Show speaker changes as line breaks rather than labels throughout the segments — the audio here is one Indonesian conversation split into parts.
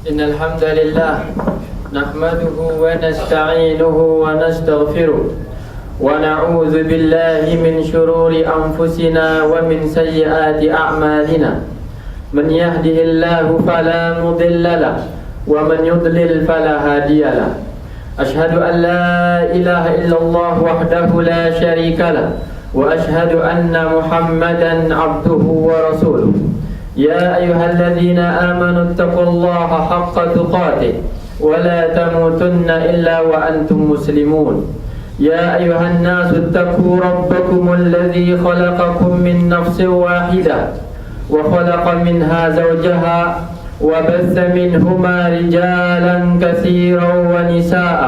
إن الحمد لله نحمده ونستعينه ونستغفره ونعوذ بالله من شرور أنفسنا ومن سيئات أعمالنا من يهده الله فلا مضل له ومن يضلل فلا هادي له أشهد أن لا إله إلا الله وحده لا شريك له وأشهد أن محمدا عبده ورسوله يا أيها الذين آمنوا اتقوا الله حق تقاته ولا تموتن إلا وأنتم مسلمون يا أيها الناس اتقوا ربكم الذي خلقكم من نفس واحدة وخلق منها زوجها وبث منهما رجالا كثيرا ونساء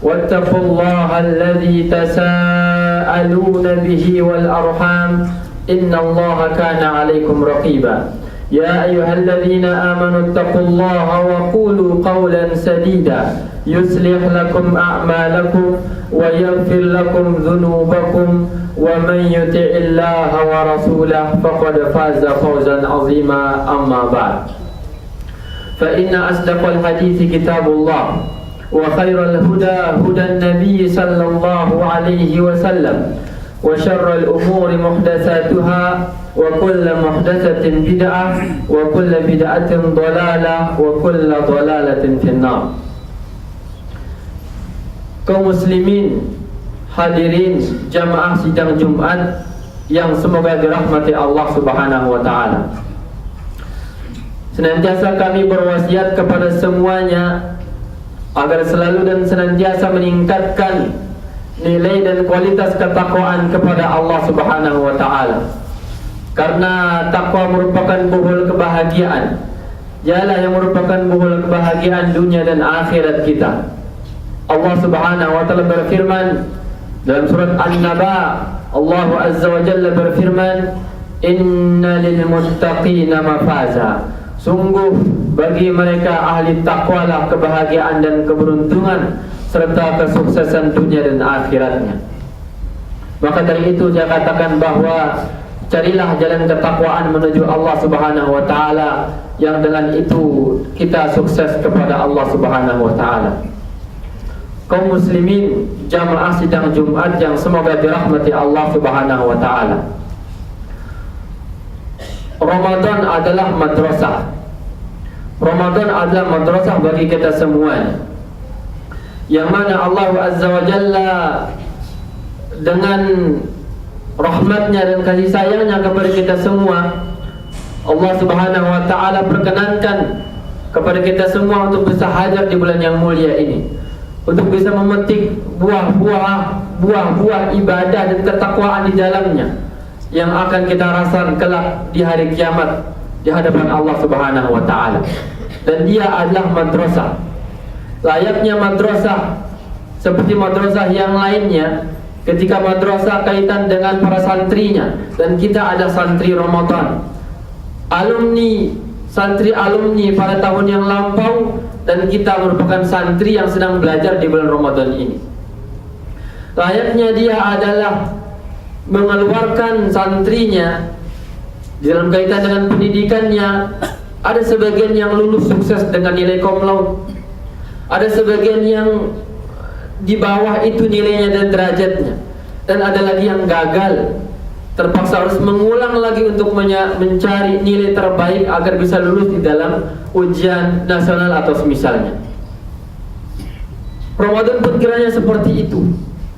واتقوا الله الذي تساءلون به والأرحام إن الله كان عليكم رقيبا يا أيها الذين آمنوا اتقوا الله وقولوا قولا سديدا يصلح لكم أعمالكم ويغفر لكم ذنوبكم ومن يطع الله ورسوله فقد فاز فوزا عظيما أما بعد فإن أصدق الحديث كتاب الله وخير الهدى هدى النبي صلى الله عليه وسلم وشر الأمور محدثاتها وكل محدثة بدعة وكل بدعة ضلالة وكل ضلالة في النار. Kaum muslimin, hadirin jamaah sidang Jumat yang semoga dirahmati Allah Subhanahu wa taala. Senantiasa kami berwasiat kepada semuanya agar selalu dan senantiasa meningkatkan nilai dan kualitas ketakwaan kepada Allah Subhanahu wa taala. Karena takwa merupakan buhul kebahagiaan. Dialah yang merupakan buhul kebahagiaan dunia dan akhirat kita. Allah Subhanahu wa taala berfirman dalam surat An-Naba, Allah Azza wa Jalla berfirman, "Inna lil muttaqina mafaza." Sungguh bagi mereka ahli takwalah kebahagiaan dan keberuntungan serta kesuksesan dunia dan akhiratnya. Maka dari itu saya katakan bahwa carilah jalan ketakwaan menuju Allah Subhanahu wa taala yang dengan itu kita sukses kepada Allah Subhanahu wa taala. Kaum muslimin jamaah sidang Jumat yang semoga dirahmati Allah Subhanahu wa taala. Ramadan adalah madrasah. Ramadan adalah madrasah bagi kita semuanya. Yang mana Allah Azza wa Jalla dengan rahmatnya dan kasih sayangnya kepada kita semua, Allah Subhanahu wa ta'ala perkenankan kepada kita semua untuk bisa hadir di bulan yang mulia ini, untuk bisa memetik buah-buah ibadah dan ketakwaan di dalamnya yang akan kita rasakan kelak di hari kiamat di hadapan Allah Subhanahu wa ta'ala. Dan dia adalah madrasah, layaknya madrasah seperti madrasah yang lainnya. Ketika madrasah kaitan dengan para santrinya, dan kita ada santri Ramadan, santri alumni pada tahun yang lampau, dan kita merupakan santri yang sedang belajar di bulan Ramadan ini. Layaknya dia adalah mengeluarkan santrinya dalam kaitan dengan pendidikannya. Ada sebagian yang lulus sukses dengan nilai cum laude, ada sebagian yang di bawah itu nilainya dan derajatnya, dan ada lagi yang gagal, terpaksa harus mengulang lagi untuk mencari nilai terbaik agar bisa lulus di dalam ujian nasional atau semisalnya. Ramadan pun kiranya seperti itu.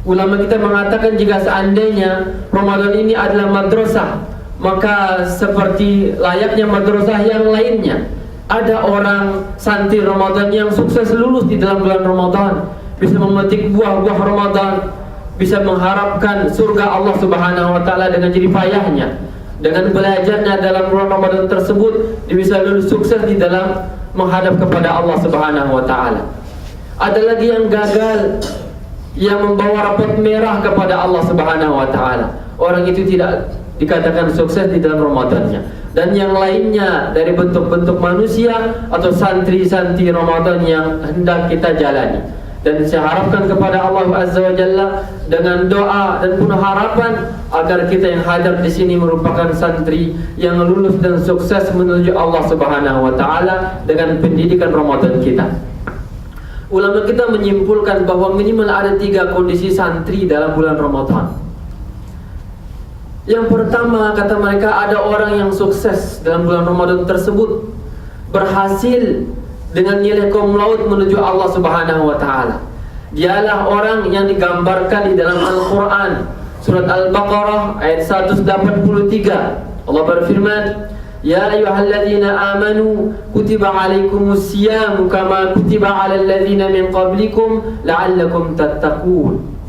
Ulama kita mengatakan jika seandainya Ramadan ini adalah madrasah, maka seperti layaknya madrasah yang lainnya, ada orang santri Ramadan yang sukses lulus di dalam bulan Ramadan, bisa memetik buah-buah Ramadan, bisa mengharapkan surga Allah Subhanahu wa taala dengan jerih payahnya. Dengan belajarnya dalam bulan Ramadan tersebut, dia bisa lulus sukses di dalam menghadap kepada Allah Subhanahu wa taala. Ada lagi yang gagal, yang membawa rapot merah kepada Allah Subhanahu wa taala. Orang itu tidak dikatakan sukses di dalam Ramadannya. Dan yang lainnya dari bentuk-bentuk manusia atau santri-santri Ramadan yang hendak kita jalani. Dan saya harapkan kepada Allah Azza wa Jalla dengan doa dan penuh harapan agar kita yang hadir di sini merupakan santri yang lulus dan sukses menuju Allah Subhanahu wa taala dengan pendidikan Ramadan kita. Ulama kita menyimpulkan bahwa minimal ada 3 kondisi santri dalam bulan Ramadan. Yang pertama, kata mereka, ada orang yang sukses dalam bulan Ramadan tersebut, berhasil dengan nilai cum laude menuju Allah Subhanahu wa taala. Dialah orang yang digambarkan di dalam Al-Qur'an, surat Al-Baqarah ayat 183. Allah berfirman, "Ya ayyuhalladzina amanu kutiba alaikumus siyamu kama kutiba alal ladzina min qablikum la'allakum tattaqun."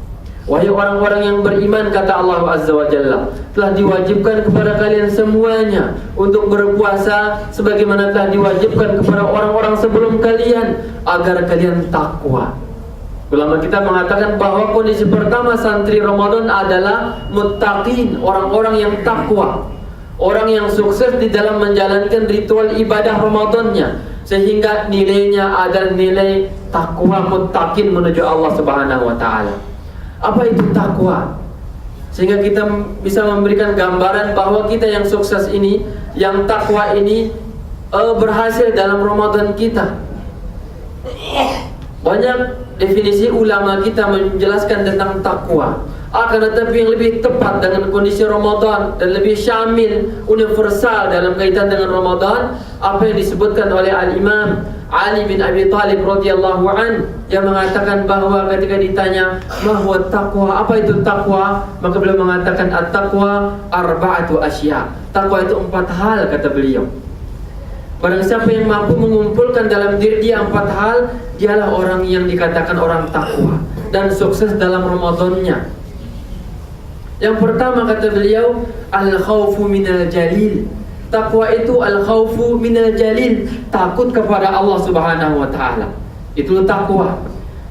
Wahai orang-orang yang beriman, kata Allah Azza wa Jalla, telah diwajibkan kepada kalian semuanya untuk berpuasa sebagaimana telah diwajibkan kepada orang-orang sebelum kalian agar kalian takwa. Ulama kita mengatakan bahwa kondisi pertama santri Ramadan adalah muttaqin, orang-orang yang takwa, orang yang sukses di dalam menjalankan ritual ibadah Ramadannya, sehingga nilainya adalah nilai takwa muttaqin menuju Allah Subhanahu wa taala. Apa itu takwa? Sehingga kita bisa memberikan gambaran bahwa kita yang sukses ini, yang takwa ini berhasil dalam Ramadan kita. Banyak definisi ulama kita menjelaskan tentang takwa. Akan tetapi yang lebih tepat dengan kondisi Ramadan dan lebih syamil, universal dalam kaitan dengan Ramadan, apa yang disebutkan oleh Al-Imam Ali bin Abi Thalib radhiyallahu an, yang mengatakan bahwa ketika ditanya mahwa taqwa, apa itu takwa, maka beliau mengatakan at-taqwa arba'atu asya. Takwa itu 4 hal, kata beliau. Barang siapa yang mampu mengumpulkan dalam diri dia 4 hal, dialah orang yang dikatakan orang takwa dan sukses dalam Ramadannya. Yang pertama, kata beliau, al-khawfu minal jalil. Takwa itu al-khawfu minal jalil, takut kepada Allah Subhanahu wa taala. Itu takwa.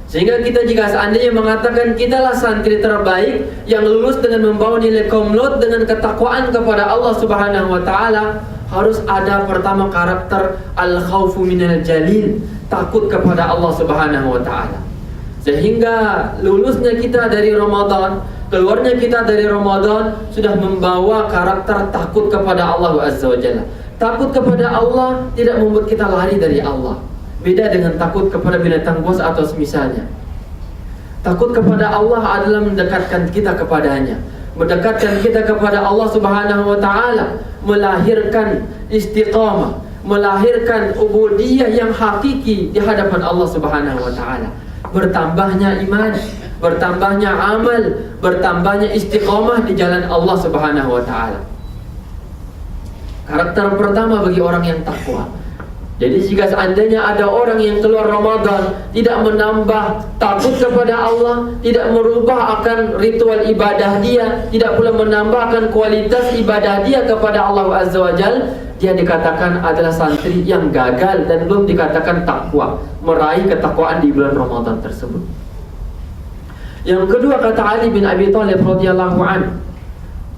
Sehingga kita jika seandainya mengatakan kitalah santri terbaik yang lulus dengan membawa nilai cum laude dengan ketakwaan kepada Allah Subhanahu wa taala, harus ada pertama karakter al-khawfu minal jalil, takut kepada Allah Subhanahu wa taala. Sehingga lulusnya kita dari Ramadan, keluarnya kita dari Ramadan sudah membawa karakter takut kepada Allah Azza wa Jalla. Takut kepada Allah tidak membuat kita lari dari Allah. Beda dengan takut kepada binatang buas atau semisalnya. Takut kepada Allah adalah mendekatkan kita kepadanya, mendekatkan kita kepada Allah Subhanahu wa taala, melahirkan istiqamah, melahirkan ubudiyah yang hakiki di hadapan Allah Subhanahu wa taala. Bertambahnya iman, bertambahnya amal, bertambahnya istiqamah di jalan Allah Subhanahu wa taala. Karakter pertama bagi orang yang takwa. Jadi jika seandainya ada orang yang keluar Ramadan tidak menambah takut kepada Allah, tidak merubah akan ritual ibadah dia, tidak pula menambahkan kualitas ibadah dia kepada Allah Azza wa Jalla, dia dikatakan adalah santri yang gagal dan belum dikatakan takwa, meraih ketakwaan di bulan Ramadan tersebut. Yang kedua, kata Ali bin Abi Thalib radhiyallahu an,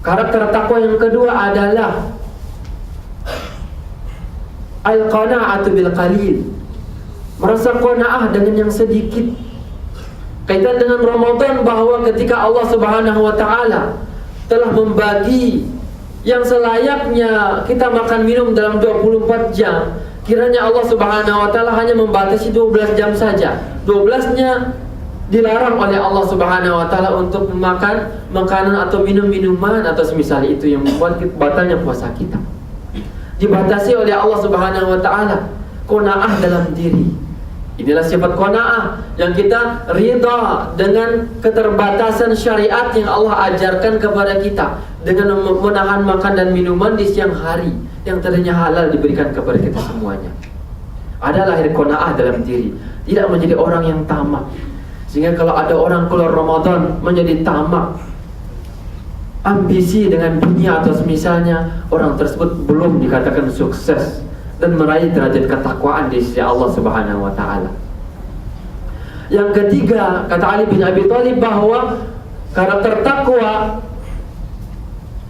karakter takwa yang kedua adalah al-qana'atu bil qalil, merasa qanaah dengan yang sedikit. Kaitan dengan Ramadan bahwa ketika Allah Subhanahu wa taala telah membagi yang selayaknya kita makan minum dalam 24 jam, kiranya Allah Subhanahu wa taala hanya membatasi 12 jam saja. 12-nya dilarang oleh Allah Subhanahu wa taala untuk memakan makanan atau minum-minuman atau semisal itu yang membuat batalnya puasa kita. Dibatasi oleh Allah Subhanahu wa taala qanaah dalam diri. Inilah sifat qanaah yang kita ridha dengan keterbatasan syariat yang Allah ajarkan kepada kita, dengan menahan makan dan minuman di siang hari yang tadinya halal diberikan kepada kita semuanya. Ada lahir qanaah dalam diri, tidak menjadi orang yang tamak. Sehingga kalau ada orang keluar Ramadan menjadi tamak, ambisi dengan dunia atau semisalnya, orang tersebut belum dikatakan sukses dan meraih derajat ketakwaan di sisi Allah Subhanahu wa taala. Yang ketiga, kata Ali bin Abi Thalib bahwa karakter takwa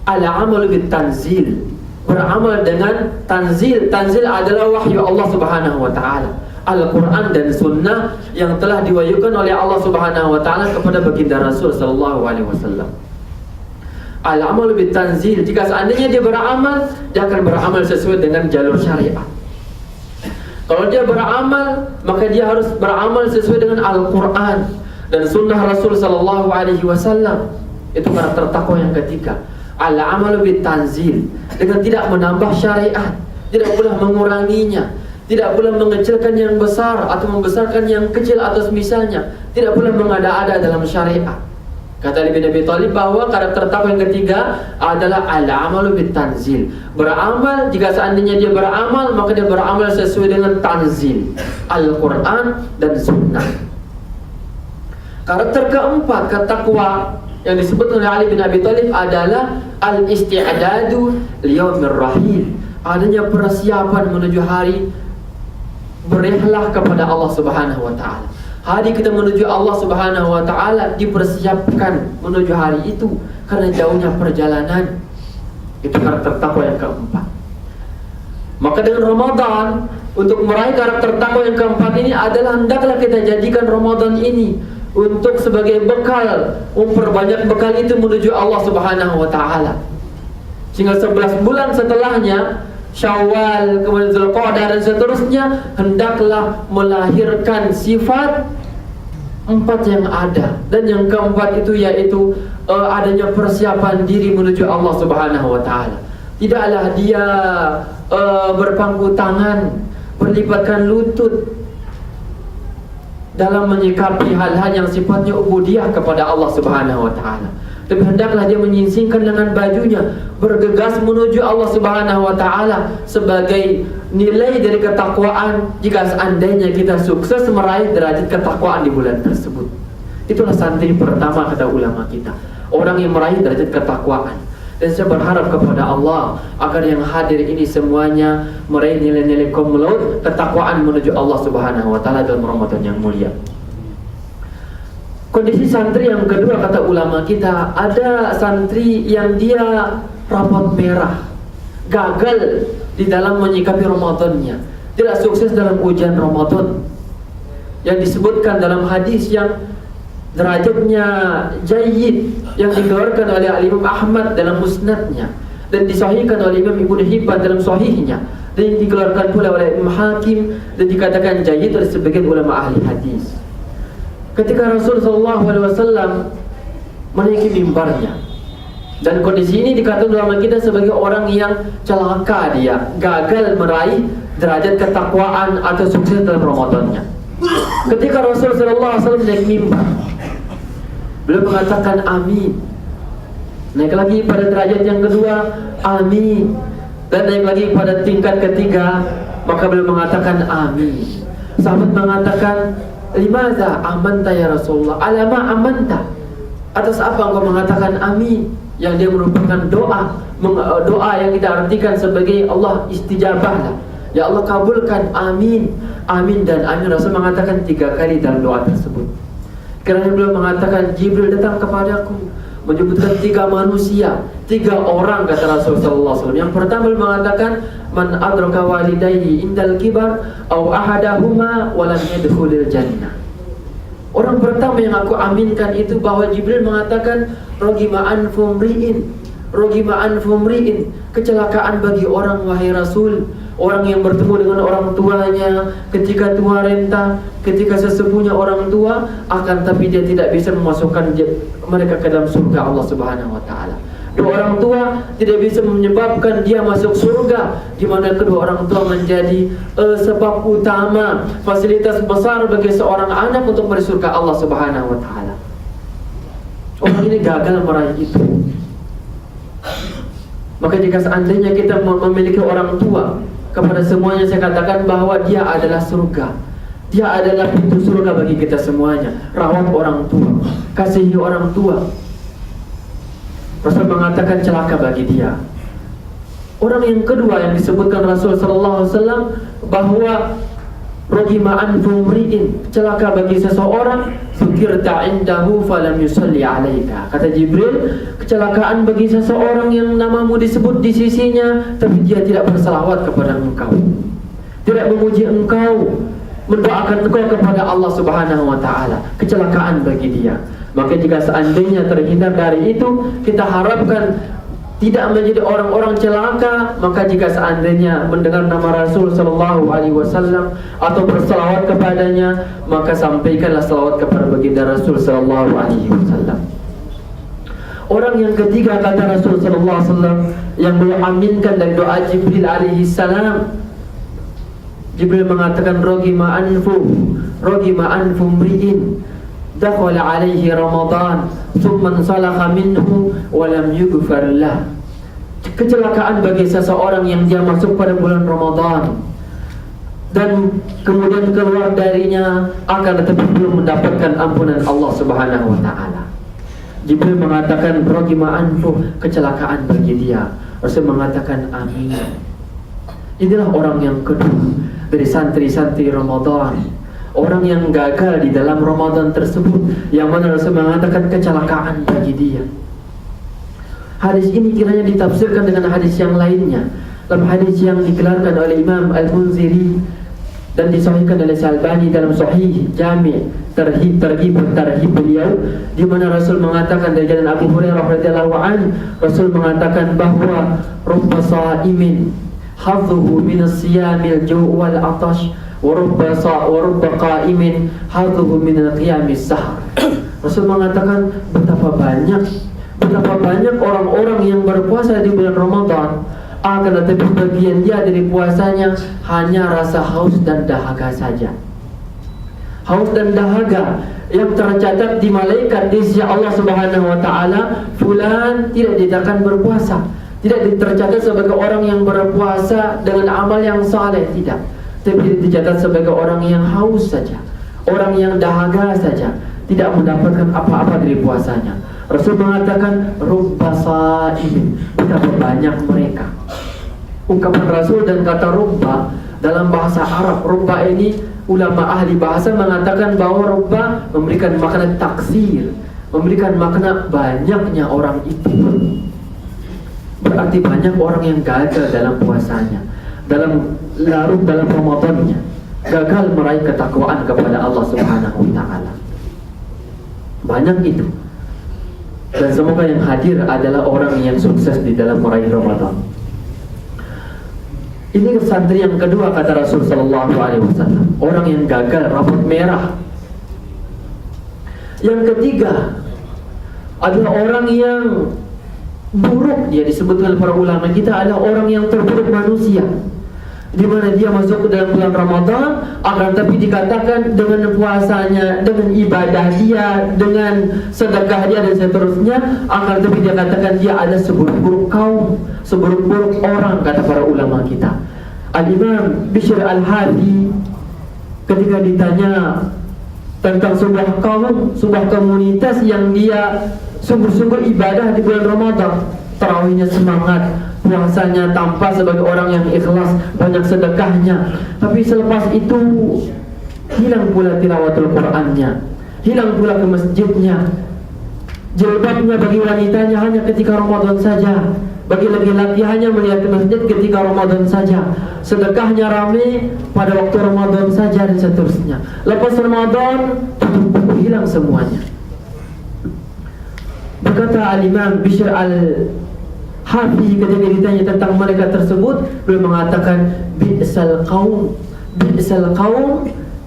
al-amal bit tanzil, beramal dengan tanzil. Tanzil adalah wahyu Allah Subhanahu wa taala. Al-Quran dan Sunnah yang telah diwahyukan oleh Allah Subhanahu wa Ta'ala kepada baginda Rasul Sallallahu Alaihi Wasallam. Al-amal bitanzil, jika seandainya dia beramal, dia akan beramal sesuai dengan jalur syariat. Kalau dia beramal, maka dia harus beramal sesuai dengan Al-Quran dan Sunnah Rasul Sallallahu Alaihi Wasallam. Itu karakter takwa yang ketiga. Al-amal bitanzil, dengan tidak menambah syariat, tidak pula menguranginya, tidak pula mengecilkan yang besar atau membesarkan yang kecil atau semisalnya, tidak pula mengada-ada dalam syariat. Kata Ali bin Abi Thalib bahwa karakter takwa yang ketiga adalah al-amalu bitanzil. Beramal, jika seandainya dia beramal, maka dia beramal sesuai dengan tanzil, Al-Quran dan Sunnah. Karakter keempat ketakwa yang disebut oleh Ali bin Abi Thalib adalah al-isti'dadu liyaumir rahil. Adanya persiapan menuju hari berihlah kepada Allah Subhanahu wa Ta'ala. Hari kita menuju Allah Subhanahu wa Ta'ala dipersiapkan menuju hari itu karena jauhnya perjalanan. Itu karakter takwa yang keempat. Maka dengan Ramadan, untuk meraih karakter takwa yang keempat ini adalah hendaklah kita jadikan Ramadan ini untuk sebagai bekal, memperbanyak bekal itu menuju Allah Subhanahu wa Ta'ala. Sehingga 11 bulan setelahnya, Syawal, kemudian Zulqa'dah dan seterusnya, hendaklah melahirkan sifat 4 yang ada. Dan yang keempat itu yaitu adanya persiapan diri menuju Allah Subhanahu wa Ta'ala. Tidaklah dia berpangku tangan, berlipatkan lutut dalam menyikapi hal-hal yang sifatnya ubudiyah kepada Allah Subhanahu wa Ta'ala. Tapi hendaklah dia menyingsingkan lengan bajunya, bergegas menuju Allah Subhanahu wa Ta'ala sebagai nilai dari ketakwaan. Jika seandainya kita sukses meraih derajat ketakwaan di bulan tersebut, itulah santri pertama kata ulama kita, orang yang meraih derajat ketakwaan. Dan saya berharap kepada Allah agar yang hadir ini semuanya meraih nilai-nilai qaum laut ketakwaan menuju Allah Subhanahu wa Ta'ala dalam Ramadan yang mulia. Kondisi santri yang kedua kata ulama kita, ada santri yang dia rapot merah, gagal di dalam menyikapi Ramadannya, tidak sukses dalam ujian Ramadan, yang disebutkan dalam hadis yang derajatnya jayyid yang dikeluarkan oleh Imam Ahmad dalam musnadnya dan disahihkan oleh Imam Ibnu Hibban dalam sahihnya, dan dikeluarkan pula oleh Imam Hakim dan dikatakan jayyid oleh sebagian ulama ahli hadis. Ketika Rasul SAW menaiki mimbarnya, dan kondisi ini dikatakan ulama kita sebagai orang yang celaka, dia gagal meraih derajat ketakwaan atau sukses dalam Ramadannya. Ketika Rasul SAW naik mimbar, beliau mengatakan amin. Naik lagi pada derajat yang kedua, amin. Dan naik lagi pada tingkat ketiga, maka beliau mengatakan amin. Sahabat mengatakan, limadza amanta ya Rasulullah? Alama amanta? Atas apa engkau mengatakan amin? Yang dia merupakan doa yang kita artikan sebagai Allah istijabahlah. Ya Allah kabulkan, amin, amin dan amin. Rasul mengatakan 3 kali dalam doa tersebut. Kerana beliau mengatakan Jibril datang kepadaku menyebutkan 3 manusia, 3 orang kata Rasul sallallahu alaihi wasallam. Yang pertama beliau mengatakan man adraka walidayhi indal kibar aw ahadahuma wa lam yadkhulil jannah. Orang pertama yang aku aminkan itu bahwa Jibril mengatakan rogima anfu mri'in, kecelakaan bagi orang wahai Rasul. Orang yang bertemu dengan orang tuanya ketika tua renta, ketika sesepuhnya orang tua, akan tapi dia tidak bisa memasukkan mereka ke dalam surga Allah Subhanahu wa Ta'ala. Dua orang tua tidak bisa menyebabkan dia masuk surga, di mana kedua orang tua menjadi sebab utama, fasilitas besar bagi seorang anak untuk masuk surga Allah Subhanahu wa Ta'ala. Orang ini gagal meraih itu. Maka jika seandainya kita memiliki orang tua, kepada semuanya saya katakan bahwa dia adalah surga. Dia adalah pintu surga bagi kita semuanya. Rawat orang tua, kasihi orang tua. Rasul mengatakan celaka bagi dia. Orang yang kedua yang disebutkan Rasul sallallahu alaihi wasallam bahwa rogima anfu mri'in, celaka bagi seseorang dzukirta indahu falam yusalli alaika. Kata Jibril, kecelakaan bagi seseorang yang namamu disebut di sisinya tapi dia tidak berselawat kepada engkau, tidak memuji engkau, mendoakan engkau kepada Allah Subhanahu wa taala, kecelakaan bagi dia. Maka jika seandainya terhindar dari itu, kita harapkan tidak menjadi orang-orang celaka. Maka jika seandainya mendengar nama Rasul sallallahu alaihi wasallam atau berselawat kepadanya, maka sampaikanlah selawat kepada baginda Rasul sallallahu alaihi wasallam. Orang yang ketiga kata Rasul sallallahu alaihi wasallam yang beliau aminkan dari doa Jibril alaihi salam. Jibril mengatakan rogima anfu mri'in dakhala alaihi Ramadan thumma salakha minhu wa lam yughfar lah. Kecelakaan bagi seseorang yang dia masuk pada bulan Ramadan dan kemudian keluar darinya akan tetapi belum mendapatkan ampunan Allah Subhanahu wa taala. Jibril mengatakan rogima anfu, kecelakaan bagi dia. Rasul mengatakan amin. Inilah orang yang kedua dari santri-santri Ramadan, orang yang gagal di dalam Ramadan tersebut, yang mana Rasul mengatakan kecelakaan bagi dia. Hadis ini kiranya ditafsirkan dengan hadis yang lainnya. Dalam hadis yang dikeluarkan oleh Imam Al-Munziri dan disahihkan oleh Al-Albani dalam Sahih Jami' Targhib beliau, di mana Rasul mengatakan dari jalan Abu Hurairah radhiyallahu anhu, Rasul mengatakan bahwa rubba sha'imin hadzuhu min as-siyamil ju' wal 'atash wa rubba qa'imin hadzuhu min al-qiyamis sahar. Rasul mengatakan betapa banyak orang-orang yang berpuasa di bulan Ramadan, akan tetapi bagian dia dari puasanya hanya rasa haus dan dahaga saja. Haus dan dahaga yang tercatat di malaikat di sisi Allah Subhanahu wa taala, fulan tidak dikatakan berpuasa, tidak tercatat sebagai orang yang berpuasa dengan amal yang saleh, tidak, tapi dicatat sebagai orang yang haus saja, orang yang dahaga saja, tidak mendapatkan apa-apa dari puasanya. Rasul mengatakan rubba sha'imin, betapa banyak mereka. Ungkapan Rasul dan kata rubba dalam bahasa Arab, rubba ini ulama ahli bahasa mengatakan bahwa rubba memberikan makna taksir, memberikan makna banyaknya orang itu. Berarti banyak orang yang gagal dalam puasanya, dalam larut dalam Ramadannya, gagal meraih ketakwaan kepada Allah Subhanahu wa taala. Banyak itu. Dan semoga yang hadir adalah orang yang sukses di dalam meraih Ramadan. Ini santri yang kedua kata Rasul sallallahu alaihi wasallam, orang yang gagal, rambut merah. Yang ketiga adalah orang yang buruk. Dia disebutkan oleh para ulama kita adalah orang yang terburuk manusia, di mana dia masuk ke dalam bulan Ramadan, akan tapi dikatakan dengan puasanya, dengan ibadah dia, dengan sedekah dia dan seterusnya, akan tapi dia katakan dia adalah seburuk-buruk kaum, seburuk-buruk orang, kata para ulama kita. Al-Imam Bishr Al-Hadi ketika ditanya tentang sebuah kaum, sebuah komunitas yang dia sungguh-sungguh ibadah di bulan Ramadan, tarawihnya semangat, puasanya tampak sebagai orang yang ikhlas, banyak sedekahnya, tapi selepas itu hilang pula tilawatul Qur'annya, hilang pula ke masjidnya, jilbabnya bagi wanitanya hanya ketika Ramadan saja, bagi laki-laki hanya melihat ke masjid ketika Ramadan saja, sedekahnya ramai pada waktu Ramadan saja dan seterusnya. Lepas Ramadan hilang semuanya. Berkata Al-Imam Bishr Al-Hafi ketika ditanya tentang mereka tersebut, beliau mengatakan bi'sal qaum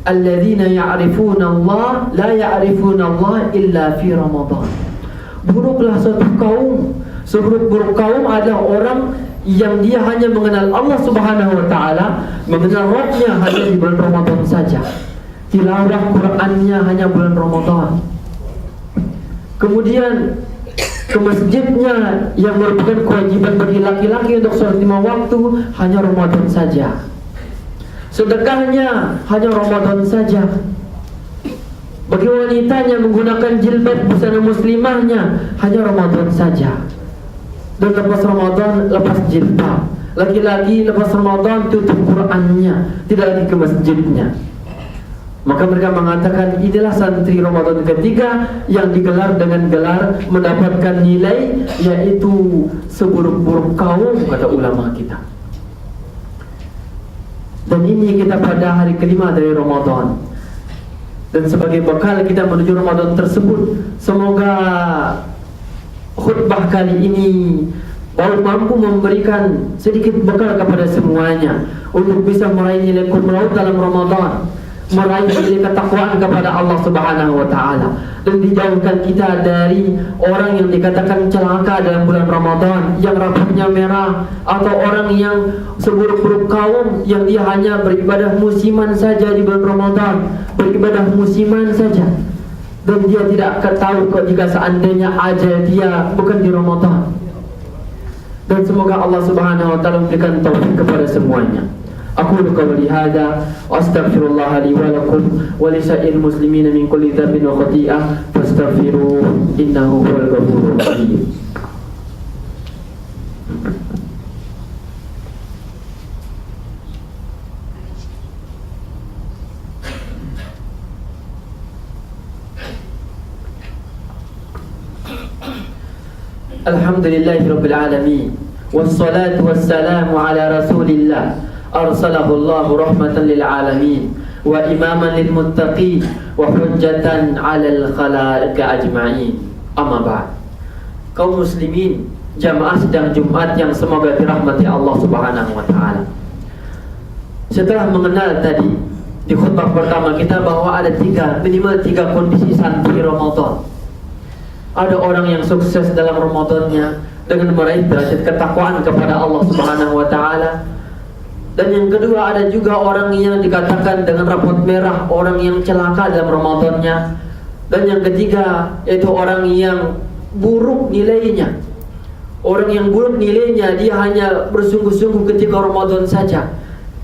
alladzina ya'rifuna Allah la ya'rifuna Allah illa fi Ramadan. Buruklah suatu kaum, seburuk-buruk kaum adalah orang yang dia hanya mengenal Allah Subhanahu wa taala, mengenal Rabb-nya hanya di bulan Ramadan saja. Tilawah Qur'annya hanya bulan Ramadan. Kemudian ke masjidnya yang merupakan kewajiban bagi laki-laki untuk sholat 5 waktu hanya Ramadan saja. Sedekahnya hanya Ramadan saja. Bagi wanitanya menggunakan jilbab busana muslimahnya hanya Ramadan saja. Dan lepas Ramadan lepas jilbab. Laki-laki lepas Ramadan tutup Qur'annya, tidak lagi ke masjidnya. Maka mereka mengatakan inilah santri Ramadan ketiga yang digelar dengan gelar mendapatkan nilai yaitu seburuk-buruk kaum, kata ulama kita. Dan ini kita pada hari kelima dari Ramadan. Dan sebagai bekal kita menuju Ramadan tersebut, semoga khutbah kali ini mampu memberikan sedikit bekal kepada semuanya untuk bisa meraih nilai kumlaut dalam Ramadan, meraih nilai ketakwaan kepada Allah Subhanahu wa taala, dan dijauhkan kita dari orang yang dikatakan celaka dalam bulan Ramadan, yang rambutnya merah, atau orang yang seburuk-buruk kaum yang dia hanya beribadah musiman saja di bulan Ramadan, beribadah musiman saja, dan dia tidak tahu kok jika seandainya ajal dia bukan di Ramadan. Dan semoga Allah Subhanahu wa taala memberikan taufik kepada semuanya. Aku qouli hadza wa astaghfirullah li wa lakum wa li sa'il muslimina min kulli dhanbin wa khati'ah fastaghfiruhu innahu huwal ghafurur rahim. Alhamdulillahirabbil alamin wassalatu wassalamu ala Rasulillah arsalahullahu rahmatan lil alamin wa imaman lil muttaqin wa hujjatan 'alal khalaiqi ajma'in. Amma ba'd. Kaum muslimin, jamaah sidang Jumat yang semoga dirahmati Allah Subhanahu wa taala. Setelah mengenal tadi di khutbah pertama kita bahwa ada minimal tiga kondisi santri Ramadan. Ada orang yang sukses dalam Ramadannya dengan meraih derajat ketakwaan kepada Allah Subhanahu wa taala. Dan yang kedua, ada juga orang yang dikatakan dengan rambut merah, orang yang celaka dalam Ramadannya. Dan yang ketiga, yaitu orang yang buruk nilainya. Orang yang buruk nilainya, dia hanya bersungguh-sungguh ketika Ramadan saja,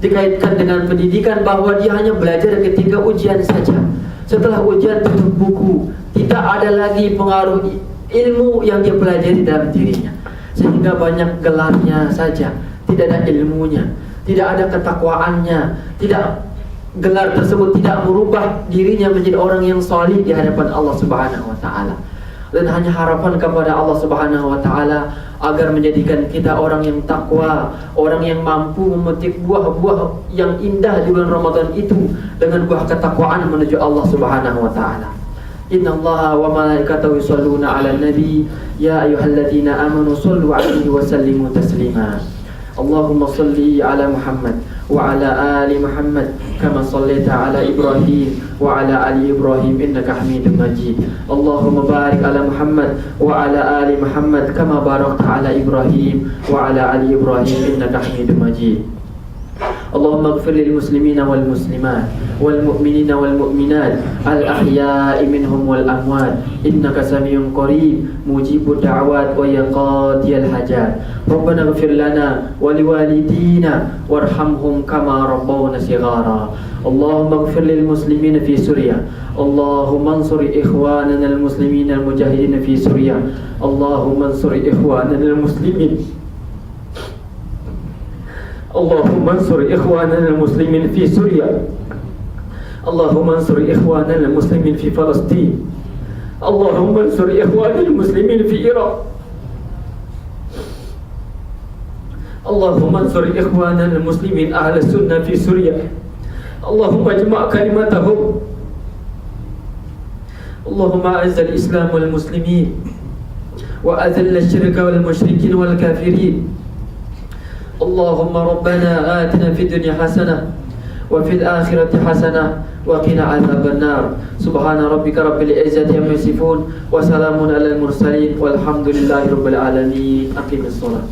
dikaitkan dengan pendidikan bahwa dia hanya belajar ketika ujian saja. Setelah ujian tutup buku, tidak ada lagi pengaruh ilmu yang dia pelajari dalam dirinya, sehingga banyak gelarnya saja, tidak ada ilmunya, tidak ada ketakwaannya, tidak gelar tersebut tidak merubah dirinya menjadi orang yang salih di hadapan Allah Subhanahu wa taala. Dan hanya harapan kepada Allah Subhanahu wa taala agar menjadikan kita orang yang takwa, orang yang mampu memetik buah-buah yang indah di bulan Ramadan itu dengan buah ketakwaan menuju Allah Subhanahu wa taala. Innallaha wa malaikatahu yusholluna 'alan nabi ya ayyuhalladzina amanu shollu 'alaihi wa sallimu taslima. Allahumma shalli 'ala Muhammad wa 'ala ali Muhammad kama shallaita 'ala Ibrahim wa 'ala ali Ibrahim innaka Hamidum Majid. Allahumma barik 'ala Muhammad wa 'ala ali Muhammad kama barakta 'ala Ibrahim wa 'ala ali Ibrahim innaka Hamidum Majid. Allahumma ighfir lil muslimina wal muslimat wal mu'minina wal mu'minat al ahya'i minhum wal amwat innaka samiun qarib mujibud da'wat wa yaqadiyal hajat. Rabbana ighfir lana wa liwalidina warhamhum kama rabbawna shighara. Allahumma ighfir lil muslimina fi Suriya. Allahumma ansur ikhwanana al muslimina al mujahidin fi Suriya. Allahumma ansur ikhwanana al muslimin. Allahumma ansur ikhwanana al-muslimin fi Suriya. Allahumma ansur ikhwanana al-muslimin fi Palestin. Allahumma ansur ikhwanana al-muslimin fi Iraq. Allahumma ansur ikhwanana al-muslimin ahli sunnah fi Suriya. Allahumma jma' kalimatahum. Allahumma a'izz al-islam wal muslimin wa adhill ash-shirka wal mushrikin wal kafirin. اللهم ربنا آتنا في الدنيا حسنة وفي الآخرة حسنة وقنا عذاب النار. سبحان ربك رب العزة عما يصفون وسلام على المرسلين والحمد لله رب العالمين. أقم الصلاة.